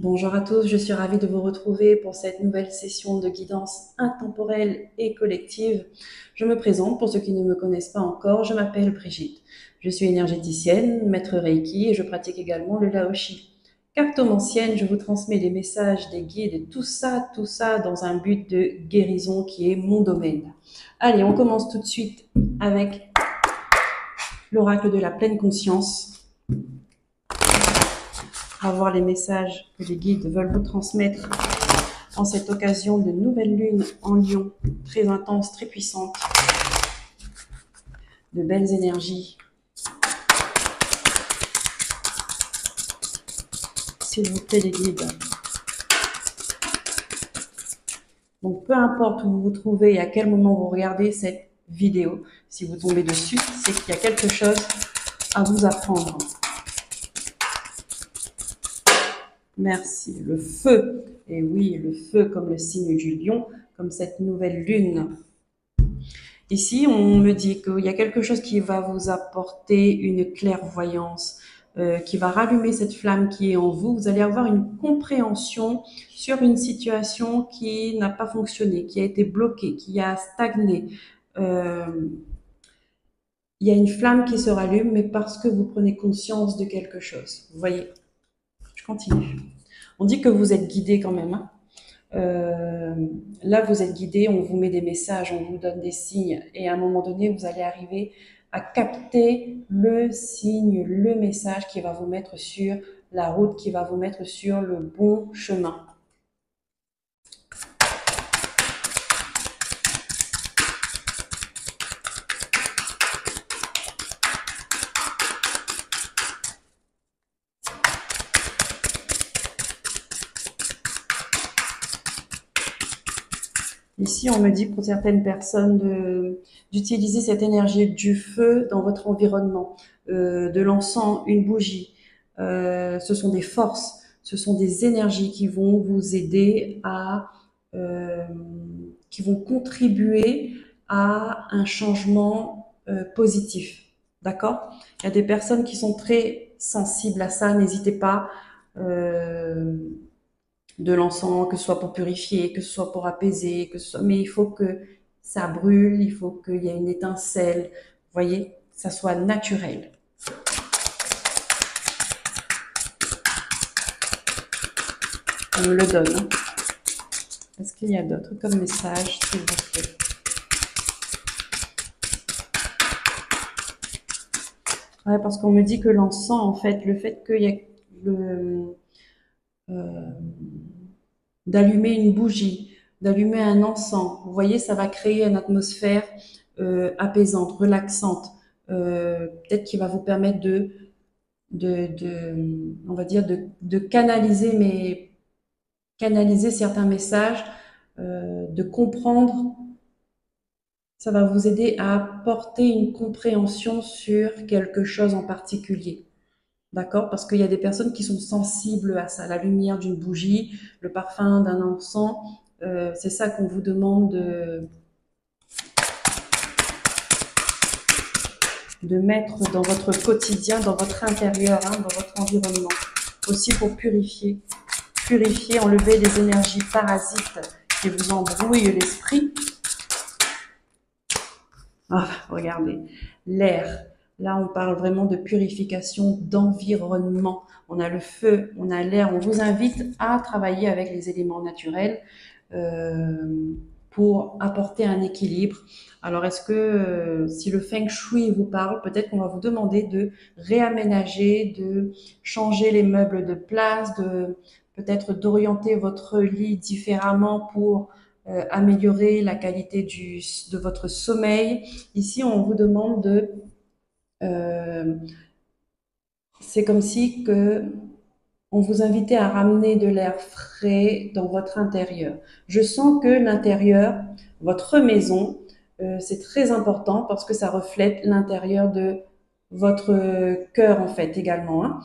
Bonjour à tous, je suis ravie de vous retrouver pour cette nouvelle session de guidance intemporelle et collective. Je me présente pour ceux qui ne me connaissent pas encore, je m'appelle Brigitte. Je suis énergéticienne, maître Reiki et je pratique également le Laoshi. Cartomancienne, je vous transmets les messages des guides et tout ça dans un but de guérison qui est mon domaine. Allez, on commence tout de suite avec l'oracle de la pleine conscience. On va voir les messages que les guides veulent vous transmettre en cette occasion de nouvelle lune en Lion, très intense, très puissante, de belles énergies. S'il vous plaît, les guides. Donc, peu importe où vous vous trouvez et à quel moment vous regardez cette vidéo, si vous tombez dessus, c'est qu'il y a quelque chose à vous apprendre. Merci. Le feu. Et oui, le feu comme le signe du lion, comme cette nouvelle lune. Ici, on me dit qu'il y a quelque chose qui va vous apporter une clairvoyance, qui va rallumer cette flamme qui est en vous. Vous allez avoir une compréhension sur une situation qui n'a pas fonctionné, qui a été bloquée, qui a stagné. Euh, il y a une flamme qui se rallume, mais parce que vous prenez conscience de quelque chose. Vous voyez, je continue. On dit que vous êtes guidé quand même, hein. Là, vous êtes guidé, on vous met des messages, on vous donne des signes, et à un moment donné, vous allez arriver à capter le signe, le message qui va vous mettre sur la route, qui va vous mettre sur le bon chemin. Ici, on me dit pour certaines personnes d'utiliser cette énergie du feu dans votre environnement, de l'encens, une bougie. Ce sont des forces, ce sont des énergies qui vont vous aider euh, qui vont contribuer à un changement positif. D'accord? Il y a des personnes qui sont très sensibles à ça, n'hésitez pas. Euh, de l'encens, que ce soit pour purifier, que ce soit pour apaiser, mais il faut que ça brûle, il faut qu'il y ait une étincelle, vous voyez, que ça soit naturel. On me le donne, hein. Est-ce qu'il y a d'autres comme message, s'il vous plaît? Ouais, parce qu'on me dit que l'encens, en fait, le fait qu'il y ait euh, d'allumer une bougie, d'allumer un encens. Vous voyez, ça va créer une atmosphère apaisante, relaxante, peut-être qui va vous permettre on va dire, de canaliser certains messages, de comprendre. Ça va vous aider à apporter une compréhension sur quelque chose en particulier. D'accord? Parce qu'il y a des personnes qui sont sensibles à ça, la lumière d'une bougie, le parfum d'un encens. C'est ça qu'on vous demande de mettre dans votre quotidien, dans votre intérieur, hein, dans votre environnement. Aussi pour purifier. Purifier, enlever les énergies parasites qui vous embrouillent l'esprit. Ah, regardez, l'air. Là, on parle vraiment de purification d'environnement. On a le feu, on a l'air. On vous invite à travailler avec les éléments naturels pour apporter un équilibre. Alors, est-ce que si le Feng Shui vous parle, peut-être qu'on va vous demander de réaménager, de changer les meubles de place, de peut-être d'orienter votre lit différemment pour améliorer la qualité de votre sommeil. Ici, on vous demande euh, c'est comme si que on vous invitait à ramener de l'air frais dans votre intérieur. Je sens que l'intérieur, votre maison, c'est très important parce que ça reflète l'intérieur de votre cœur en fait également, hein.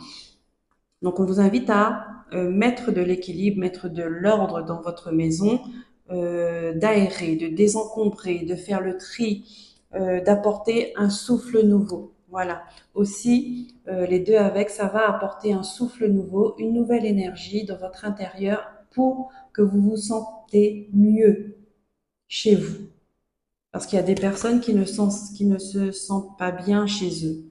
Donc on vous invite à mettre de l'équilibre, mettre de l'ordre dans votre maison, d'aérer, de désencombrer, de faire le tri, d'apporter un souffle nouveau. Voilà. Aussi, les deux avec, ça va apporter un souffle nouveau, une nouvelle énergie dans votre intérieur pour que vous vous sentez mieux chez vous. Parce qu'il y a des personnes qui ne se sentent pas bien chez eux.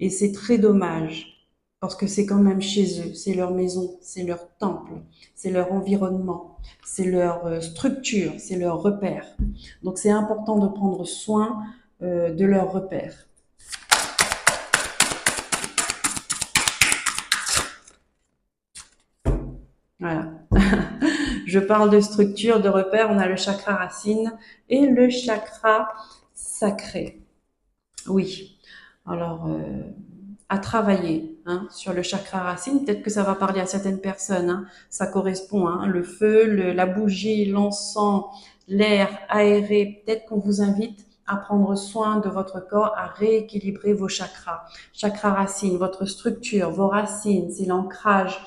Et c'est très dommage. Parce que c'est quand même chez eux, c'est leur maison, c'est leur temple, c'est leur environnement, c'est leur structure, c'est leur repère. Donc c'est important de prendre soin de leurs repères. Voilà. Je parle de structure, de repère. On a le chakra racine et le chakra sacré. Oui. Alors, à travailler sur le chakra racine. Peut-être que ça va parler à certaines personnes. Ça correspond. Le feu, la bougie, l'encens, l'air aéré. Peut-être qu'on vous invite à prendre soin de votre corps, à rééquilibrer vos chakras. Chakra racine, votre structure, vos racines, c'est l'ancrage.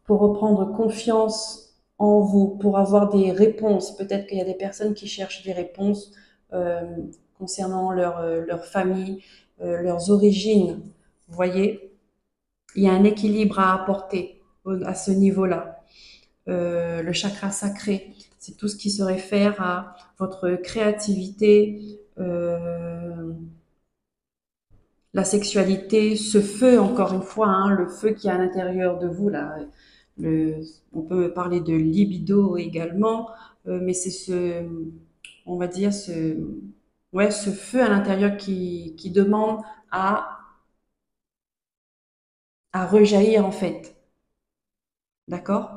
Pour reprendre confiance en vous, pour avoir des réponses. Peut-être qu'il y a des personnes qui cherchent des réponses concernant leur famille, leurs origines. Vous voyez, il y a un équilibre à apporter à ce niveau-là. Le chakra sacré, c'est tout ce qui se réfère à votre créativité, la sexualité, ce feu, encore une fois, le feu qui est à l'intérieur de vous, là. On peut parler de libido également, mais c'est on va dire, ce feu à l'intérieur qui demande à rejaillir, en fait. D'accord?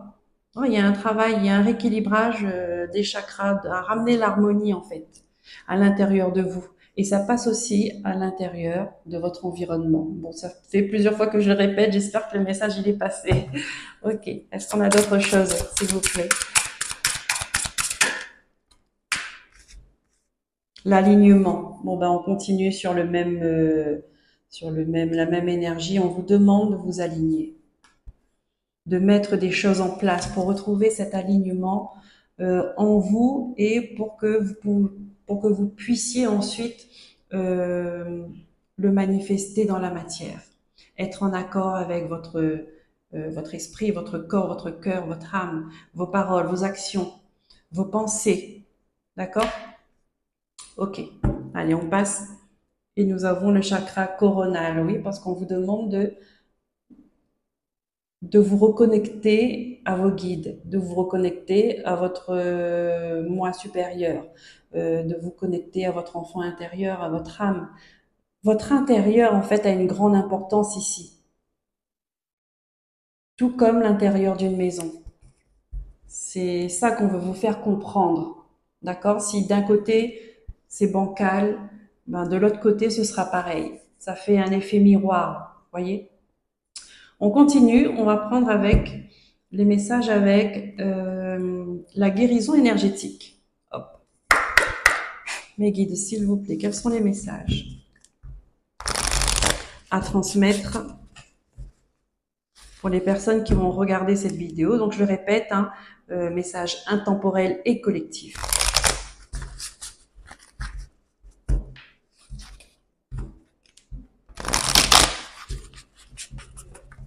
Il y a un travail, il y a un rééquilibrage des chakras, à ramener l'harmonie, en fait, à l'intérieur de vous. Et ça passe aussi à l'intérieur de votre environnement. Bon, ça fait plusieurs fois que je le répète, j'espère que le message il est passé. Ok, est-ce qu'on a d'autres choses, s'il vous plaît? L'alignement. Bon, on continue sur la même énergie. On vous demande de vous aligner, de mettre des choses en place pour retrouver cet alignement en vous et pour que vous puissiez ensuite le manifester dans la matière. Être en accord avec votre esprit, votre corps, votre cœur, votre âme, vos paroles, vos actions, vos pensées. D'accord? Ok. Allez, on passe. Et nous avons le chakra coronal, oui, parce qu'on vous demande de vous reconnecter à vos guides, de vous reconnecter à votre moi supérieur, de vous connecter à votre enfant intérieur, à votre âme. Votre intérieur, en fait, a une grande importance ici, tout comme l'intérieur d'une maison. C'est ça qu'on veut vous faire comprendre, d'accord? Si d'un côté, c'est bancal, de l'autre côté, ce sera pareil. Ça fait un effet miroir, voyez? On continue, on va prendre avec les messages avec la guérison énergétique. Hop. Mes guides, s'il vous plaît, quels sont les messages à transmettre pour les personnes qui vont regarder cette vidéo? Donc, je le répète, message intemporel et collectif.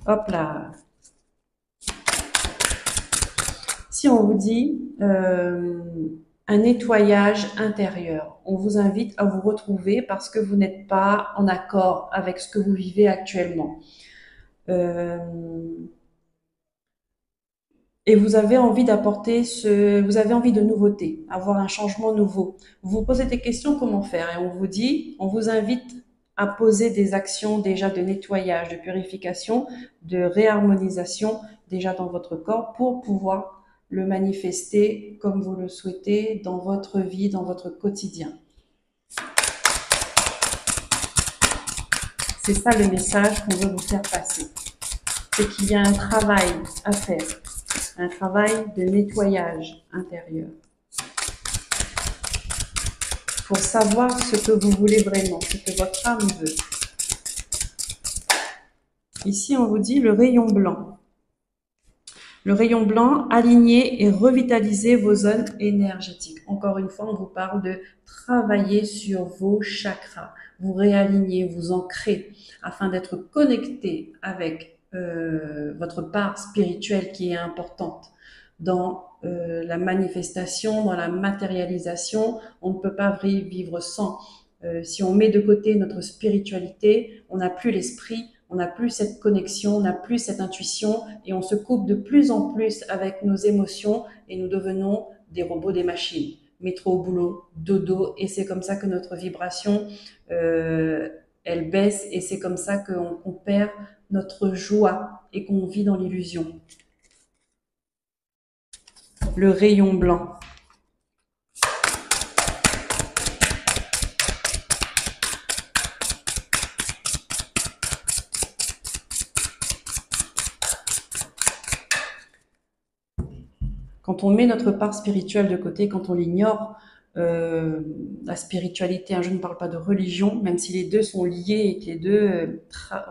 Hop là. Si on vous dit un nettoyage intérieur, on vous invite à vous retrouver parce que vous n'êtes pas en accord avec ce que vous vivez actuellement. Et vous avez envie vous avez envie de nouveauté, avoir un changement nouveau. Vous vous posez des questions, comment faire? Et on vous invite à poser des actions déjà de nettoyage, de purification, de réharmonisation déjà dans votre corps pour pouvoir le manifester comme vous le souhaitez dans votre vie, dans votre quotidien. C'est ça le message qu'on veut vous faire passer. C'est qu'il y a un travail à faire. Un travail de nettoyage intérieur pour savoir ce que vous voulez vraiment, ce que votre âme veut. Ici, on vous dit le rayon blanc. Le rayon blanc, aligner et revitaliser vos zones énergétiques. Encore une fois, on vous parle de travailler sur vos chakras, vous réaligner, vous ancrer afin d'être connecté avec votre part spirituelle qui est importante dans la manifestation, dans la matérialisation. On ne peut pas vivre sans. Si on met de côté notre spiritualité, on n'a plus l'esprit, on n'a plus cette connexion, on n'a plus cette intuition et on se coupe de plus en plus avec nos émotions et nous devenons des robots, des machines. Métro au boulot, dodo, et c'est comme ça que notre vibration, elle baisse et c'est comme ça qu'on perd notre joie et qu'on vit dans l'illusion. Le rayon blanc. Quand on met notre part spirituelle de côté, quand on l'ignore, la spiritualité, hein, je ne parle pas de religion, même si les deux sont liés et que les deux,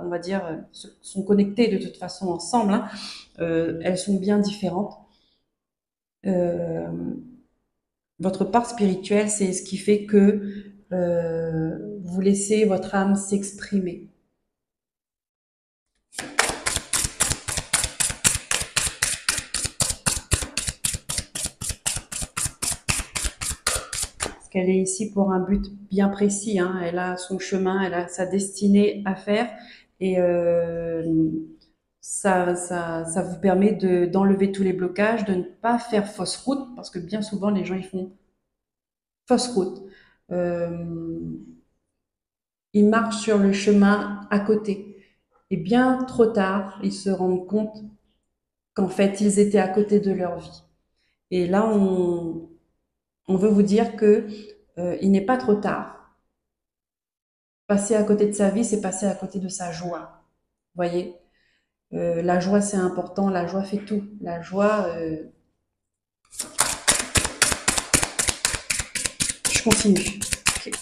on va dire, sont connectés de toute façon ensemble, hein, elles sont bien différentes. Votre part spirituelle, c'est ce qui fait que vous laissez votre âme s'exprimer. Qu'elle est ici pour un but bien précis, hein. Elle a son chemin, elle a sa destinée à faire et ça vous permet d'enlever tous les blocages, de ne pas faire fausse route parce que bien souvent les gens ils font fausse route. Ils marchent sur le chemin à côté et bien trop tard ils se rendent compte qu'en fait ils étaient à côté de leur vie. Et là on veut vous dire que il n'est pas trop tard. Passer à côté de sa vie, c'est passer à côté de sa joie. Vous voyez, la joie, c'est important. La joie fait tout. La joie. Je continue. Okay.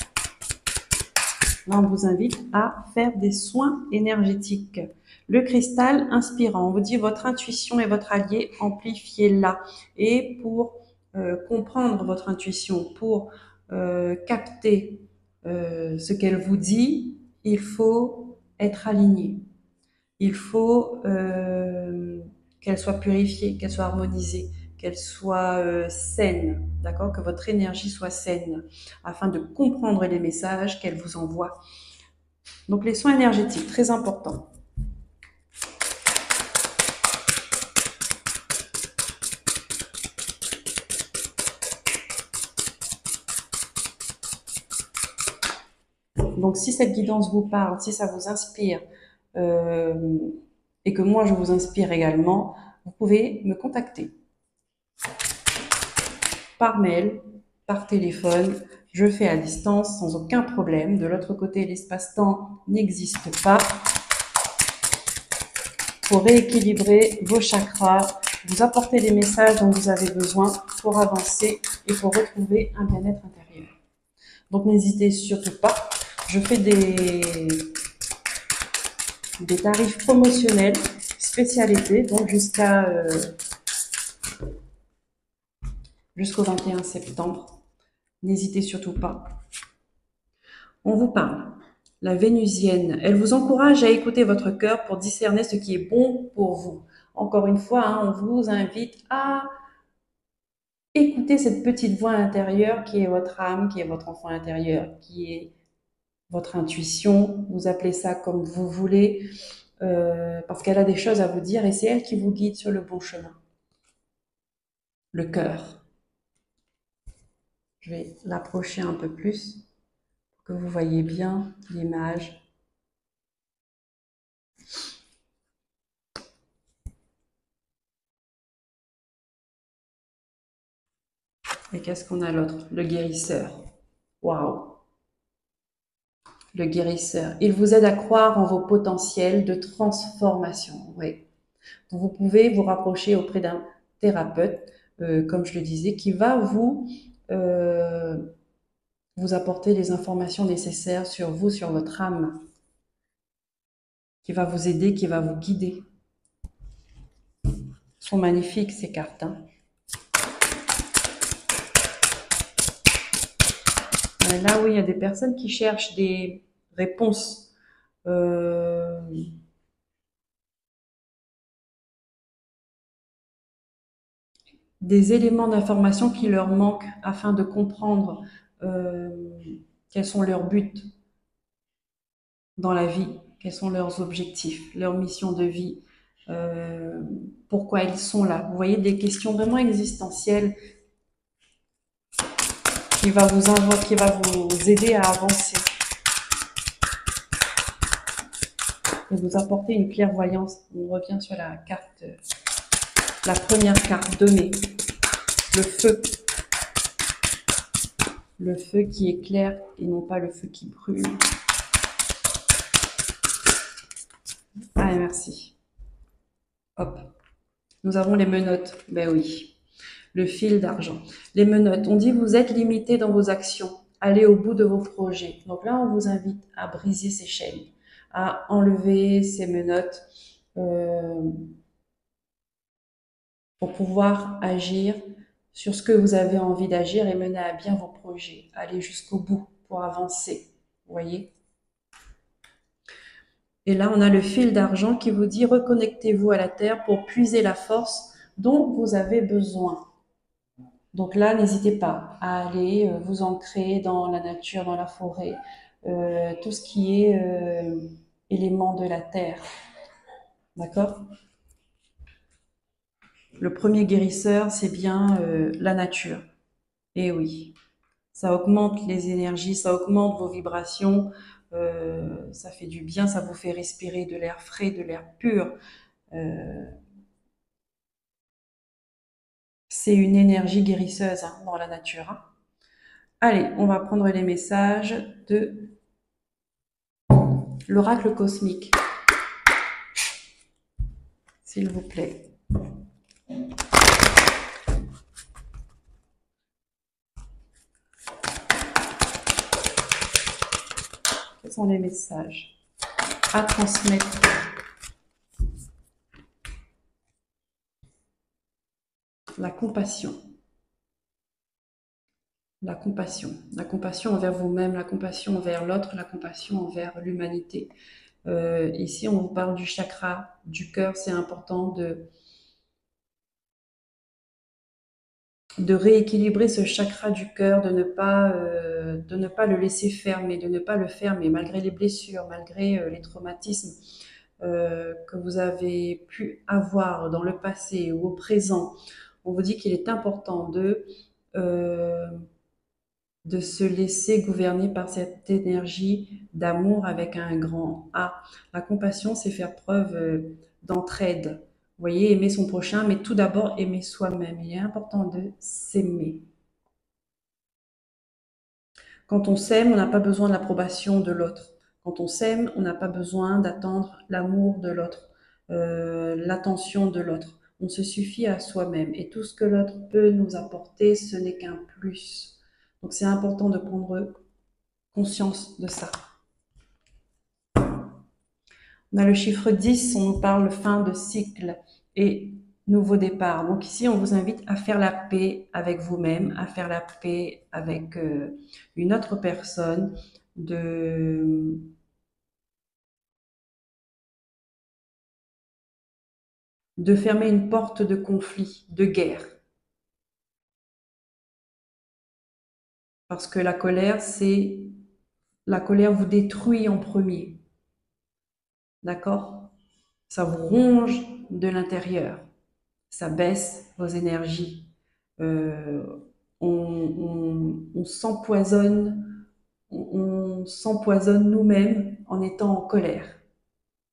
Là, on vous invite à faire des soins énergétiques. Le cristal inspirant. On vous dit votre intuition est votre allié. Amplifiez-la. Et pour comprendre votre intuition, pour capter ce qu'elle vous dit, il faut être aligné. Il faut qu'elle soit purifiée, qu'elle soit harmonisée, qu'elle soit saine, d'accord, que votre énergie soit saine, afin de comprendre les messages qu'elle vous envoie. Donc les soins énergétiques, très importants. Donc si cette guidance vous parle, si ça vous inspire, et que moi je vous inspire également, vous pouvez me contacter par mail, par téléphone. Je fais à distance sans aucun problème. De l'autre côté, l'espace-temps n'existe pas. Pour rééquilibrer vos chakras, vous apporter les messages dont vous avez besoin pour avancer et pour retrouver un bien-être intérieur. Donc n'hésitez surtout pas. Je fais des tarifs promotionnels, spécialité, donc jusqu'au 21 septembre. N'hésitez surtout pas. On vous parle. La Vénusienne, elle vous encourage à écouter votre cœur pour discerner ce qui est bon pour vous. Encore une fois, hein, on vous invite à écouter cette petite voix intérieure qui est votre âme, qui est votre enfant intérieur, qui est votre intuition. Vous appelez ça comme vous voulez, parce qu'elle a des choses à vous dire et c'est elle qui vous guide sur le bon chemin. Le cœur. Je vais l'approcher un peu plus pour que vous voyez bien l'image. Et qu'est-ce qu'on a l'autre? Le guérisseur. Waouh! Le guérisseur. Il vous aide à croire en vos potentiels de transformation. Oui. Donc vous pouvez vous rapprocher auprès d'un thérapeute, comme je le disais, qui va vous apporter les informations nécessaires sur vous, sur votre âme, qui va vous aider, qui va vous guider. Sont magnifiques ces cartes, hein. Là, oui, il y a des personnes qui cherchent des réponses. Des éléments d'information qui leur manquent afin de comprendre euh, quels sont leurs buts dans la vie, quels sont leurs objectifs, leur mission de vie, euh, pourquoi ils sont là. Vous voyez, des questions vraiment existentielles qui va vous aider à avancer et vous apporter une clairvoyance. On revient sur la carte, la première carte donnée, le feu. Le feu qui éclaire et non pas le feu qui brûle. Ah, merci. Hop. Nous avons les menottes. Ben oui. Le fil d'argent. Les menottes. On dit vous êtes limité dans vos actions. Allez au bout de vos projets. Donc là, on vous invite à briser ces chaînes, à enlever ces menottes pour pouvoir agir sur ce que vous avez envie d'agir et mener à bien vos projets. Aller jusqu'au bout pour avancer. Vous voyez? Et là, on a le fil d'argent qui vous dit reconnectez-vous à la terre pour puiser la force dont vous avez besoin. Donc là, n'hésitez pas à aller vous ancrer dans la nature, dans la forêt, tout ce qui est élément de la terre. D'accord? Le premier guérisseur, c'est bien la nature. Et oui, ça augmente les énergies, ça augmente vos vibrations, ça fait du bien, ça vous fait respirer de l'air frais, de l'air pur. C'est une énergie guérisseuse hein, dans la nature. Hein. Allez, on va prendre les messages de l'oracle cosmique. S'il vous plaît. Quels sont les messages à transmettre? La compassion. La compassion. La compassion envers vous-même, la compassion envers l'autre, la compassion envers l'humanité. Ici, on vous parle du chakra, du cœur. C'est important de rééquilibrer ce chakra du cœur, de ne pas le laisser fermer, de ne pas le fermer malgré les blessures, malgré les traumatismes que vous avez pu avoir dans le passé ou au présent. On vous dit qu'il est important de se laisser gouverner par cette énergie d'amour avec un grand A. La compassion, c'est faire preuve d'entraide. Vous voyez, aimer son prochain, mais tout d'abord aimer soi-même. Il est important de s'aimer. Quand on s'aime, on n'a pas besoin de l'approbation de l'autre. Quand on s'aime, on n'a pas besoin d'attendre l'amour de l'autre, l'attention de l'autre. On se suffit à soi-même. Et tout ce que l'autre peut nous apporter, ce n'est qu'un plus. Donc c'est important de prendre conscience de ça. On a le chiffre 10, on nous parle fin de cycle et nouveau départ. Donc ici, on vous invite à faire la paix avec vous-même, à faire la paix avec une autre personne, de fermer une porte de conflit, de guerre. Parce que la colère vous détruit en premier. D'accord? Ça vous ronge de l'intérieur. Ça baisse vos énergies. Euh, on s'empoisonne, on s'empoisonne nous-mêmes en étant en colère.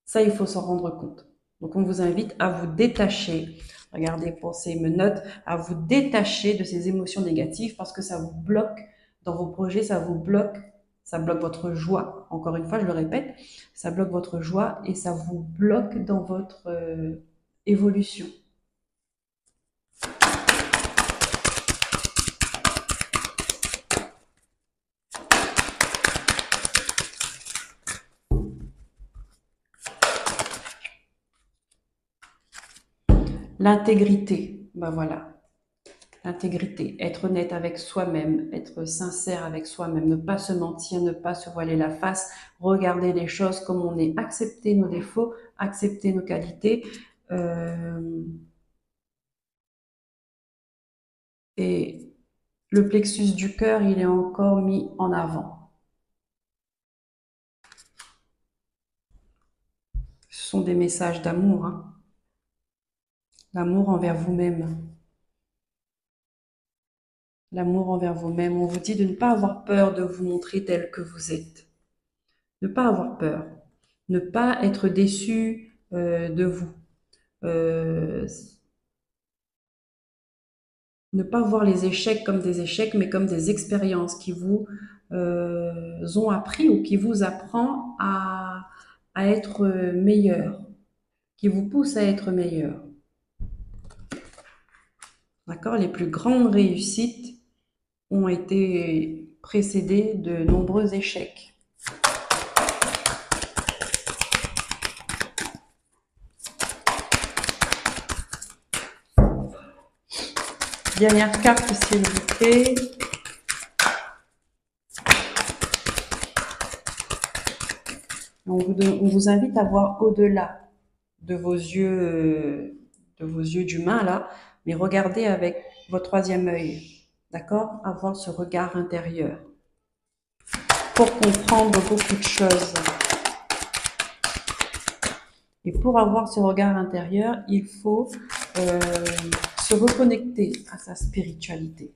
Ça, il faut s'en rendre compte. Donc, on vous invite à vous détacher. Regardez pour ces menottes, à vous détacher de ces émotions négatives parce que ça vous bloque dans vos projets, ça bloque votre joie. Encore une fois, je le répète, ça bloque votre joie et ça vous bloque dans votre évolution. L'intégrité, ben voilà. L'intégrité, être honnête avec soi-même, être sincère avec soi-même, ne pas se mentir, ne pas se voiler la face, regarder les choses comme on est, accepter nos défauts, accepter nos qualités. Et le plexus du cœur, il est encore mis en avant. Ce sont des messages d'amour, hein. L'amour envers vous-même. L'amour envers vous-même. On vous dit de ne pas avoir peur de vous montrer tel que vous êtes. Ne pas avoir peur. Ne pas être déçu de vous. Euh, ne pas voir les échecs comme des échecs, mais comme des expériences qui vous ont appris ou qui vous apprend à être meilleur, qui vous pousse à être meilleur. D'accord? Les plus grandes réussites ont été précédées de nombreux échecs. Dernière carte, s'il vous plaît. On vous invite à voir au-delà de vos yeux d'humain là, mais regardez avec votre troisième œil, d'accord? Avoir ce regard intérieur pour comprendre beaucoup de choses. Et pour avoir ce regard intérieur, il faut se reconnecter à sa spiritualité.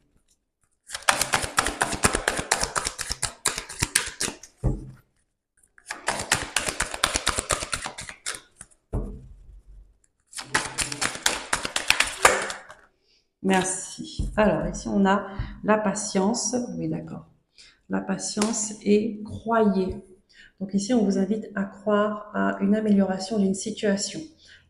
Merci. Alors, ici, on a la patience. Oui, d'accord. La patience et croyez. Donc ici, on vous invite à croire à une amélioration d'une situation,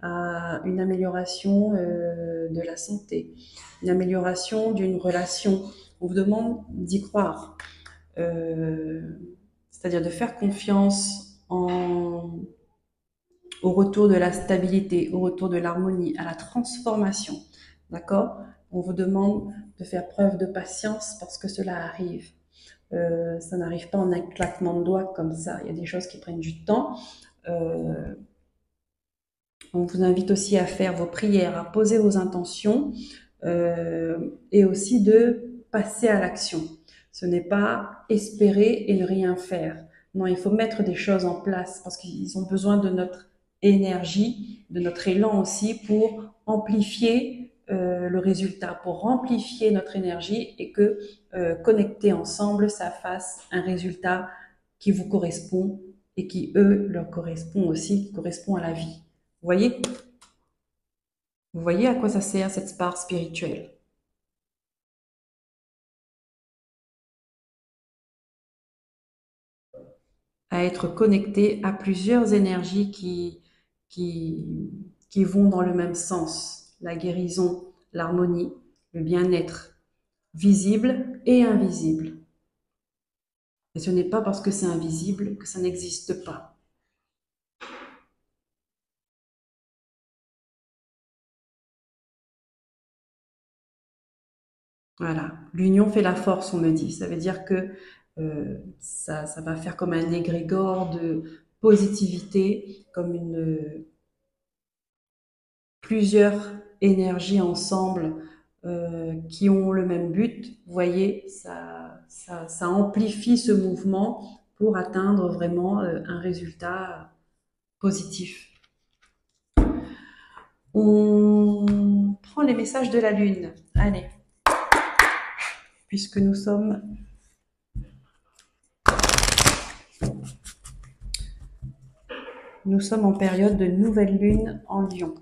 à une amélioration de la santé, une amélioration d'une relation. On vous demande d'y croire. C'est-à-dire de faire confiance au retour de la stabilité, au retour de l'harmonie, à la transformation. D'accord? On vous demande de faire preuve de patience parce que cela arrive. Ça n'arrive pas en un claquement de doigts comme ça. Il y a des choses qui prennent du temps. On vous invite aussi à faire vos prières, à poser vos intentions et aussi de passer à l'action. Ce n'est pas espérer et ne rien faire. Non, il faut mettre des choses en place parce qu'ils ont besoin de notre énergie, de notre élan aussi pour amplifier le résultat, pour amplifier notre énergie et que connecter ensemble, ça fasse un résultat qui vous correspond et qui, eux, leur correspond aussi, qui correspond à la vie. Vous voyez? Vous voyez à quoi ça sert cette part spirituelle? À être connecté à plusieurs énergies qui vont dans le même sens. La guérison, l'harmonie, le bien-être, visible et invisible. Et ce n'est pas parce que c'est invisible que ça n'existe pas. Voilà. L'union fait la force, on me dit. Ça veut dire que ça va faire comme un égrégore de positivité, comme plusieurs énergies ensemble qui ont le même but. Vous voyez, ça amplifie ce mouvement pour atteindre vraiment un résultat positif. On prend les messages de la Lune. Allez, puisque nous sommes en période de nouvelle lune en Lion.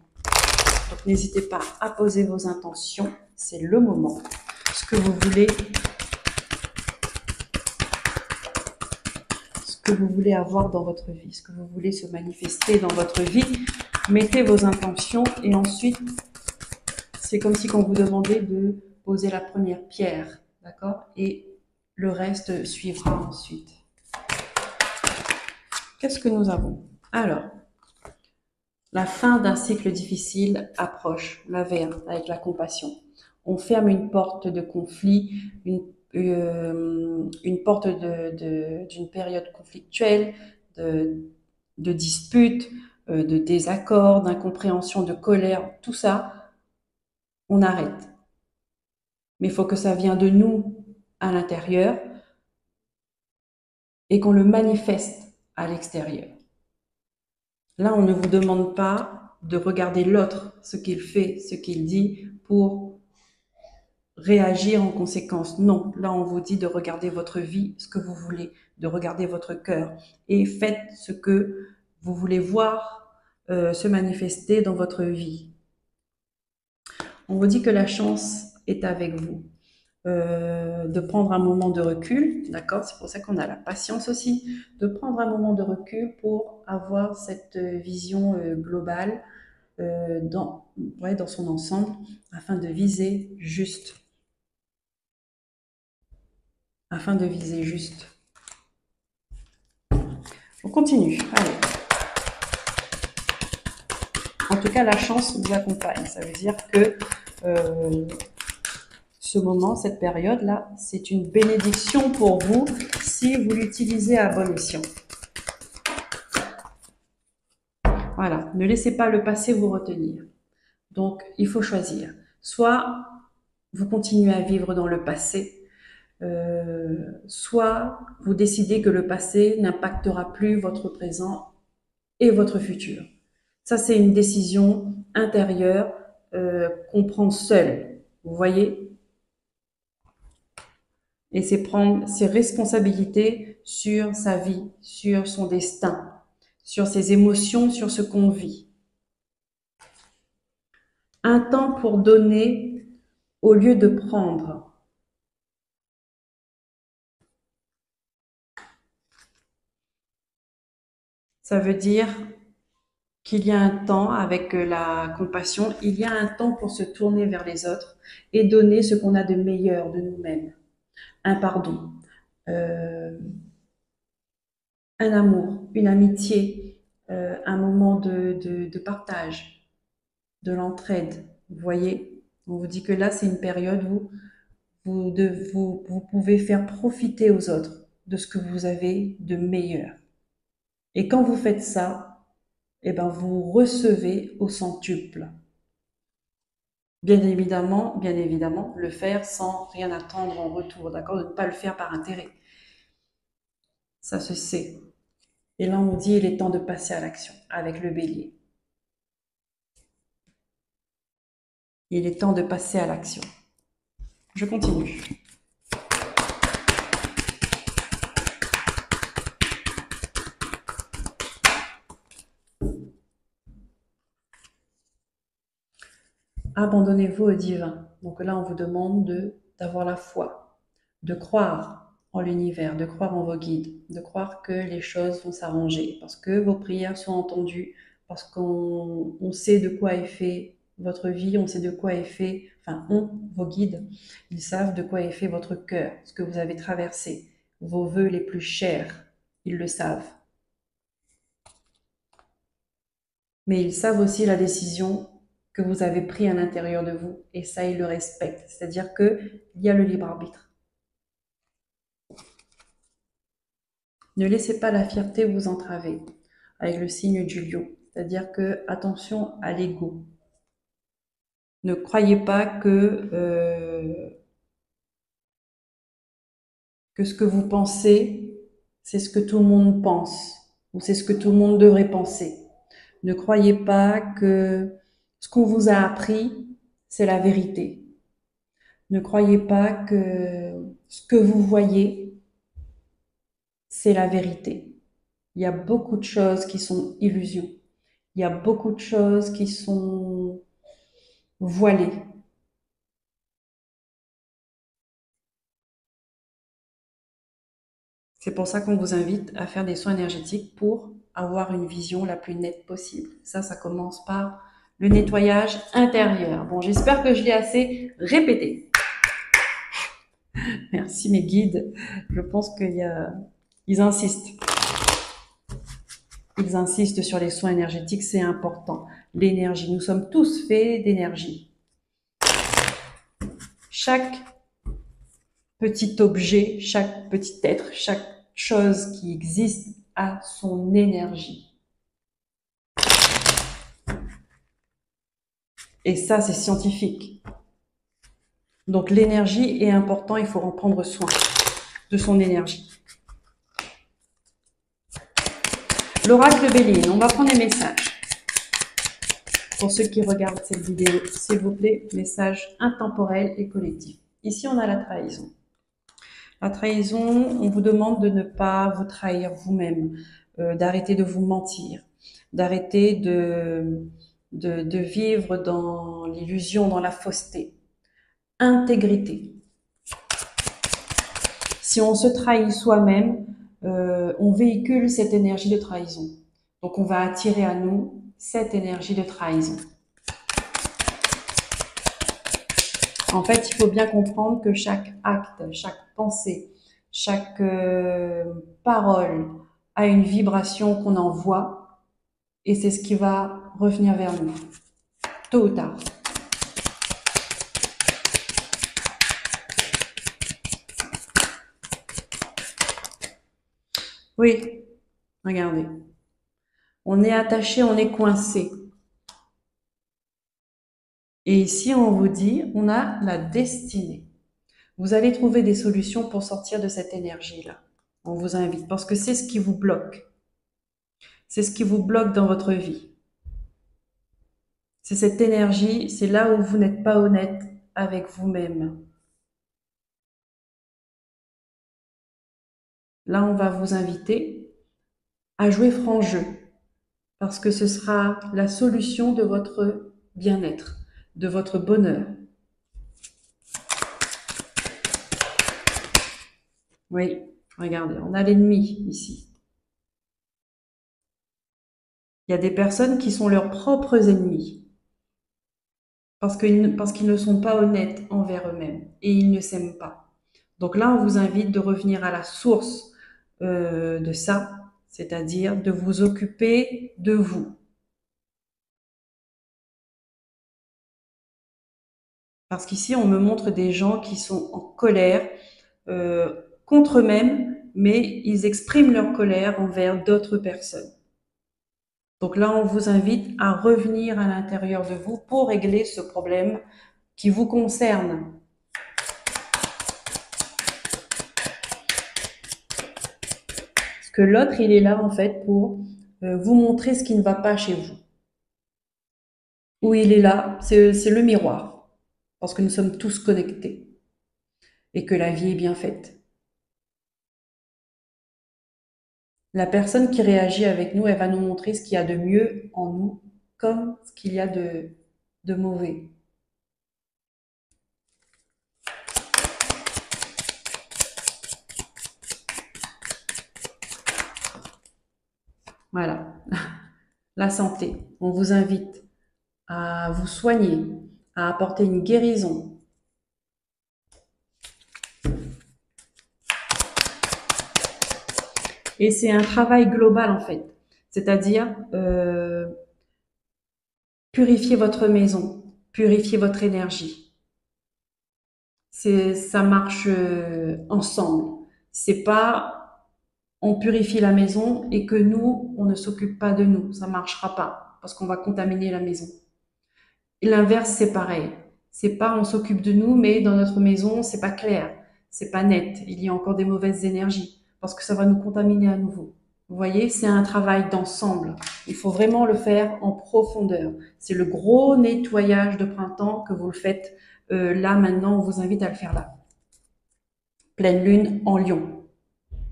Donc n'hésitez pas à poser vos intentions, c'est le moment. Ce que vous voulez avoir dans votre vie, ce que vous voulez se manifester dans votre vie, mettez vos intentions et ensuite, c'est comme si on vous demandait de poser la première pierre, d'accord? Et le reste suivra ensuite. Qu'est-ce que nous avons? Alors, La fin d'un cycle difficile approche, l'avers, avec la compassion. On ferme une porte de conflit, une porte d'une période conflictuelle, de, de dispute, de désaccord, d'incompréhension, de colère, tout ça, on arrête. Mais il faut que ça vienne de nous à l'intérieur et qu'on le manifeste à l'extérieur. Là, on ne vous demande pas de regarder l'autre, ce qu'il fait, ce qu'il dit, pour réagir en conséquence. Non, là, on vous dit de regarder votre vie, ce que vous voulez, de regarder votre cœur et faites ce que vous voulez voir se manifester dans votre vie. On vous dit que la chance est avec vous. De prendre un moment de recul, d'accord? C'est pour ça qu'on a la patience aussi, de prendre un moment de recul pour avoir cette vision globale dans son ensemble, afin de viser juste. Afin de viser juste. On continue, allez. En tout cas, la chance vous accompagne. Ça veut dire que ce moment, cette période-là, c'est une bénédiction pour vous si vous l'utilisez à bon escient. Voilà, ne laissez pas le passé vous retenir. Donc, il faut choisir. Soit vous continuez à vivre dans le passé, soit vous décidez que le passé n'impactera plus votre présent et votre futur. Ça, c'est une décision intérieure qu'on prend seul. Vous voyez? Et c'est prendre ses responsabilités sur sa vie, sur son destin, sur ses émotions, sur ce qu'on vit. Un temps pour donner au lieu de prendre. Ça veut dire qu'il y a un temps, avec la compassion, il y a un temps pour se tourner vers les autres et donner ce qu'on a de meilleur de nous-mêmes. Un pardon, un amour, une amitié, un moment de partage, de l'entraide. Vous voyez, on vous dit que là, c'est une période où vous pouvez faire profiter aux autres de ce que vous avez de meilleur. Et quand vous faites ça, eh ben, vous recevez au centuple. Bien évidemment, le faire sans rien attendre en retour, d'accord? De ne pas le faire par intérêt. Ça se sait. Et là, on dit, il est temps de passer à l'action avec le bélier. Il est temps de passer à l'action. Je continue. Abandonnez-vous au divin. Donc là, on vous demande d'avoir la foi, de croire en l'univers, de croire en vos guides, de croire que les choses vont s'arranger, parce que vos prières sont entendues, parce qu'on sait de quoi est fait votre vie, on sait de quoi est fait, vos guides, ils savent de quoi est fait votre cœur, ce que vous avez traversé, vos vœux les plus chers, ils le savent. Mais ils savent aussi la décision que vous avez prise à l'intérieur de vous, et ça, ils le respectent. C'est-à-dire qu'il y a le libre arbitre. Ne laissez pas la fierté vous entraver, avec le signe du lion. C'est-à-dire que, attention à l'ego. Ne croyez pas que ce que vous pensez, c'est ce que tout le monde pense, ou c'est ce que tout le monde devrait penser. Ne croyez pas que ce qu'on vous a appris, c'est la vérité. Ne croyez pas que ce que vous voyez, c'est la vérité. Il y a beaucoup de choses qui sont illusions. Il y a beaucoup de choses qui sont voilées. C'est pour ça qu'on vous invite à faire des soins énergétiques pour avoir une vision la plus nette possible. Ça commence par le nettoyage intérieur. Bon, j'espère que je l'ai assez répété. Merci mes guides. Je pense qu'ils insistent. Ils insistent sur les soins énergétiques, c'est important. L'énergie, nous sommes tous faits d'énergie. Chaque petit objet, chaque petit être, chaque chose qui existe a son énergie. Et ça, c'est scientifique. Donc l'énergie est importante, il faut en prendre soin de son énergie. L'oracle Béline, on va prendre les messages. Pour ceux qui regardent cette vidéo, s'il vous plaît, message intemporel et collectif. Ici, on a la trahison. La trahison, on vous demande de ne pas vous trahir vous-même, d'arrêter de vous mentir, d'arrêter de vivre dans l'illusion, dans la fausseté. Intégrité. Si on se trahit soi-même, on véhicule cette énergie de trahison. Donc on va attirer à nous cette énergie de trahison. En fait, il faut bien comprendre que chaque acte, chaque pensée, chaque parole a une vibration qu'on envoie et c'est ce qui va revenir vers nous, tôt ou tard. Oui, regardez. On est attaché, on est coincé. Et ici, on vous dit, on a la destinée. Vous allez trouver des solutions pour sortir de cette énergie-là. On vous invite parce que c'est ce qui vous bloque. C'est ce qui vous bloque dans votre vie. C'est cette énergie, c'est là où vous n'êtes pas honnête avec vous-même. Là, on va vous inviter à jouer franc jeu parce que ce sera la solution de votre bien-être, de votre bonheur. Oui, regardez, on a l'ennemi ici. Il y a des personnes qui sont leurs propres ennemis parce qu'ils ne sont pas honnêtes envers eux-mêmes et ils ne s'aiment pas. Donc là, on vous invite de revenir à la source de ça, c'est-à-dire de vous occuper de vous. Parce qu'ici, on me montre des gens qui sont en colère contre eux-mêmes, mais ils expriment leur colère envers d'autres personnes. Donc là, on vous invite à revenir à l'intérieur de vous pour régler ce problème qui vous concerne. Parce que l'autre, il est là en fait pour vous montrer ce qui ne va pas chez vous. Ou il est là, c'est le miroir. Parce que nous sommes tous connectés. Et que la vie est bien faite. La personne qui réagit avec nous, elle va nous montrer ce qu'il y a de mieux en nous, comme ce qu'il y a de mauvais. Voilà. La santé. On vous invite à vous soigner, à apporter une guérison. Et c'est un travail global en fait. C'est-à-dire purifier votre maison, purifier votre énergie. Ça marche ensemble. C'est pas on purifie la maison et que nous, on ne s'occupe pas de nous. Ça marchera pas parce qu'on va contaminer la maison. Et l'inverse, c'est pareil. C'est pas on s'occupe de nous, mais dans notre maison, c'est pas clair, c'est pas net. Il y a encore des mauvaises énergies parce que ça va nous contaminer à nouveau. Vous voyez, c'est un travail d'ensemble. Il faut vraiment le faire en profondeur. C'est le gros nettoyage de printemps que vous le faites là maintenant. On vous invite à le faire là. Pleine lune en Lion.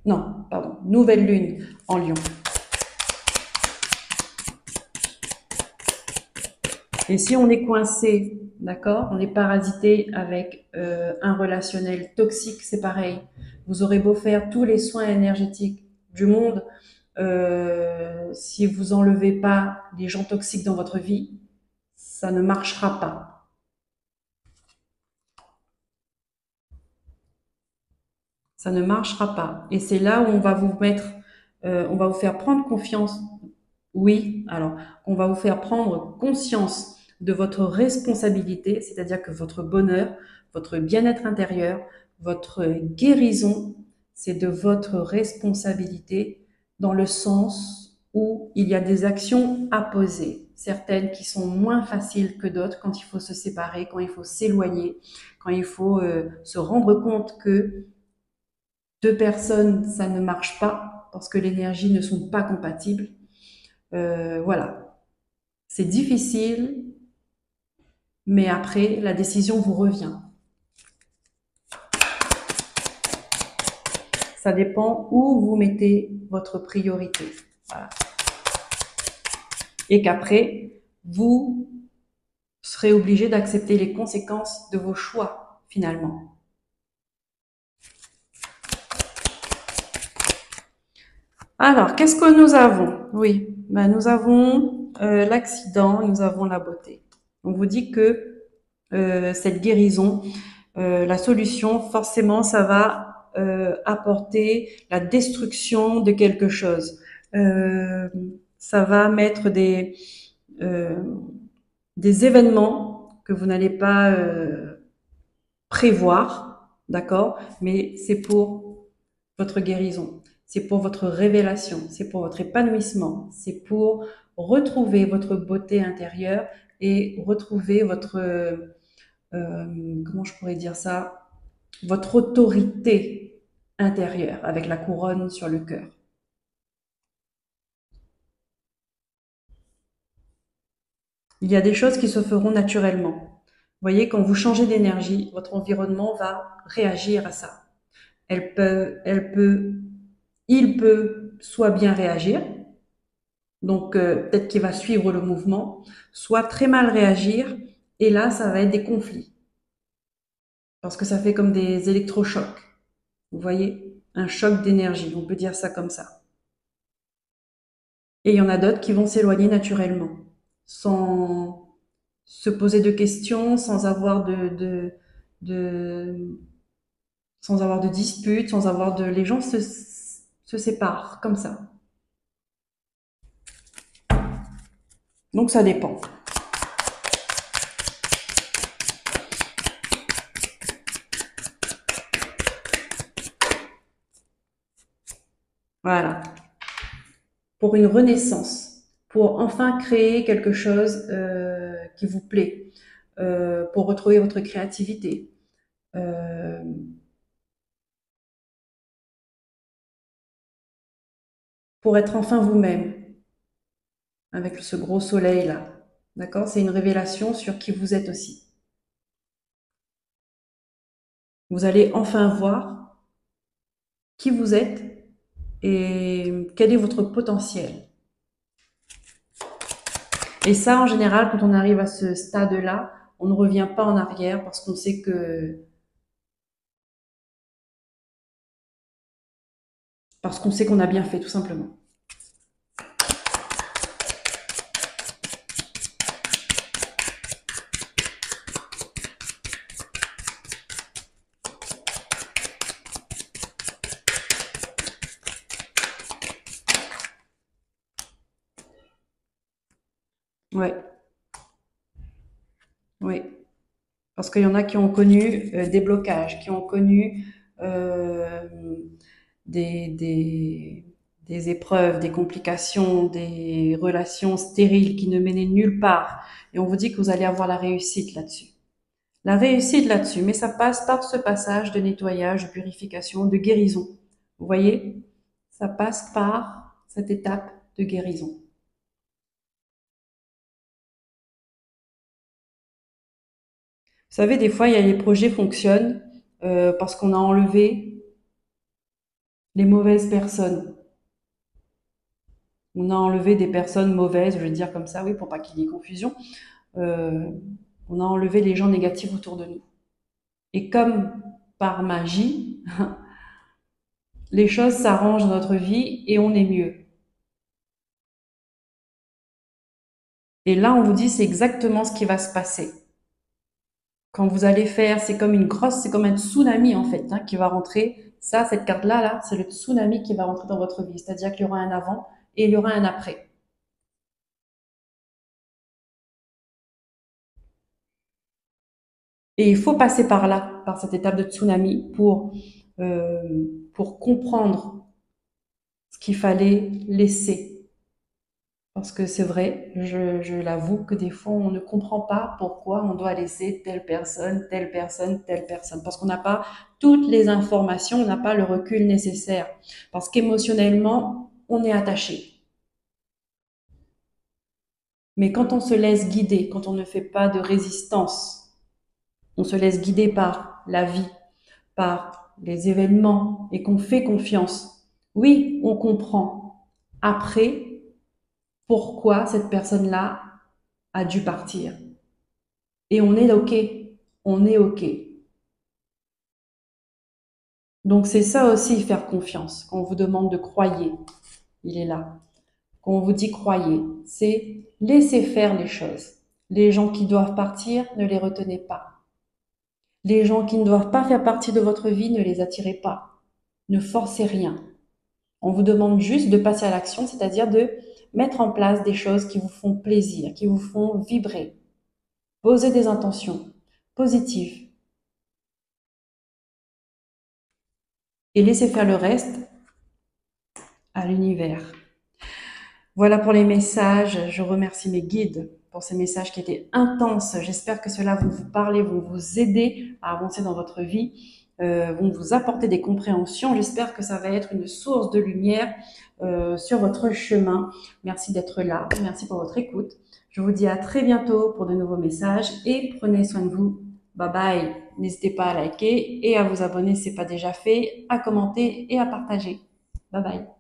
Non, pardon, nouvelle lune en Lion. Et si on est coincé, d'accord, on est parasité avec un relationnel toxique, c'est pareil. Vous aurez beau faire tous les soins énergétiques du monde, si vous enlevez pas les gens toxiques dans votre vie, ça ne marchera pas. Ça ne marchera pas. Et c'est là où on va vous mettre, on va vous faire prendre confiance Oui, alors on va vous faire prendre conscience de votre responsabilité, c'est-à-dire que votre bonheur, votre bien-être intérieur, votre guérison, c'est de votre responsabilité dans le sens où il y a des actions à poser, certaines qui sont moins faciles que d'autres quand il faut se séparer, quand il faut s'éloigner, quand il faut se rendre compte que deux personnes, ça ne marche pas parce que les énergies ne sont pas compatibles. Voilà. C'est difficile, mais après, la décision vous revient. Ça dépend où vous mettez votre priorité. Voilà. Et qu'après, vous serez obligé d'accepter les conséquences de vos choix, finalement. Alors, qu'est-ce que nous avons? Oui, ben, nous avons l'accident, nous avons la beauté. On vous dit que cette guérison, la solution, forcément, ça va apporter la destruction de quelque chose. Euh, Ça va mettre euh, des événements que vous n'allez pas prévoir, d'accord? Mais c'est pour votre guérison, c'est pour votre révélation, c'est pour votre épanouissement, c'est pour retrouver votre beauté intérieure et retrouver votre, comment je pourrais dire ça, votre autorité intérieure avec la couronne sur le cœur. Il y a des choses qui se feront naturellement. Vous voyez, quand vous changez d'énergie, votre environnement va réagir à ça. Elle peut, il peut soit bien réagir, donc peut-être qu'il va suivre le mouvement, soit très mal réagir, et là, ça va être des conflits, parce que ça fait comme des électrochocs. Vous voyez, un choc d'énergie, on peut dire ça comme ça. Et il y en a d'autres qui vont s'éloigner naturellement, sans se poser de questions, sans avoir de, sans avoir de disputes, sans avoir de, les gens se séparent comme ça. Donc ça dépend. Voilà. Pour une renaissance, pour enfin créer quelque chose qui vous plaît, pour retrouver votre créativité, euh, pour être enfin vous-même, avec ce gros soleil là. D'accord? C'est une révélation sur qui vous êtes aussi. Vous allez enfin voir qui vous êtes et quel est votre potentiel. Et ça, en général, quand on arrive à ce stade-là, on ne revient pas en arrière parce qu'on sait qu'on a bien fait, tout simplement. Ouais, oui. Parce qu'il y en a qui ont connu des blocages, qui ont connu euh, des, des, des épreuves, des complications, des relations stériles qui ne menaient nulle part. Et on vous dit que vous allez avoir la réussite là-dessus. La réussite là-dessus, mais ça passe par ce passage de nettoyage, de purification, de guérison. Vous voyez? Ça passe par cette étape de guérison. Vous savez, des fois, il y a les projets fonctionnent parce qu'on a enlevé les mauvaises personnes. On a enlevé des personnes mauvaises, je vais dire comme ça, oui, pour pas qu'il y ait confusion. Euh, on a enlevé les gens négatifs autour de nous. Et comme par magie, les choses s'arrangent dans notre vie et on est mieux. Et là, on vous dit, c'est exactement ce qui va se passer. Quand vous allez faire, c'est comme un tsunami en fait, hein, qui va rentrer. Ça, cette carte-là, là, c'est le tsunami qui va rentrer dans votre vie. C'est-à-dire qu'il y aura un avant et il y aura un après. Et il faut passer par là, par cette étape de tsunami pour comprendre ce qu'il fallait laisser. Parce que c'est vrai, je l'avoue que des fois, on ne comprend pas pourquoi on doit laisser telle personne, telle personne, telle personne. Parce qu'on n'a pas toutes les informations, on n'a pas le recul nécessaire. Parce qu'émotionnellement, on est attaché. Mais quand on se laisse guider, quand on ne fait pas de résistance, on se laisse guider par la vie, par les événements et qu'on fait confiance, oui, on comprend après pourquoi cette personne-là a dû partir. Et on est OK. On est OK. Donc c'est ça aussi, faire confiance. Quand on vous demande de croyer, il est là. Quand on vous dit croyez, c'est laisser faire les choses. Les gens qui doivent partir, ne les retenez pas. Les gens qui ne doivent pas faire partie de votre vie, ne les attirez pas. Ne forcez rien. On vous demande juste de passer à l'action, c'est-à-dire de mettre en place des choses qui vous font plaisir, qui vous font vibrer. Posez des intentions positives et laissez faire le reste à l'univers. Voilà pour les messages. Je remercie mes guides pour ces messages qui étaient intenses. J'espère que cela va vous parler, vont vous aider à avancer dans votre vie, vont vous apporter des compréhensions. J'espère que ça va être une source de lumière sur votre chemin. Merci d'être là. Merci pour votre écoute. Je vous dis à très bientôt pour de nouveaux messages et prenez soin de vous. Bye bye. N'hésitez pas à liker et à vous abonner si ce n'est pas déjà fait, à commenter et à partager. Bye bye.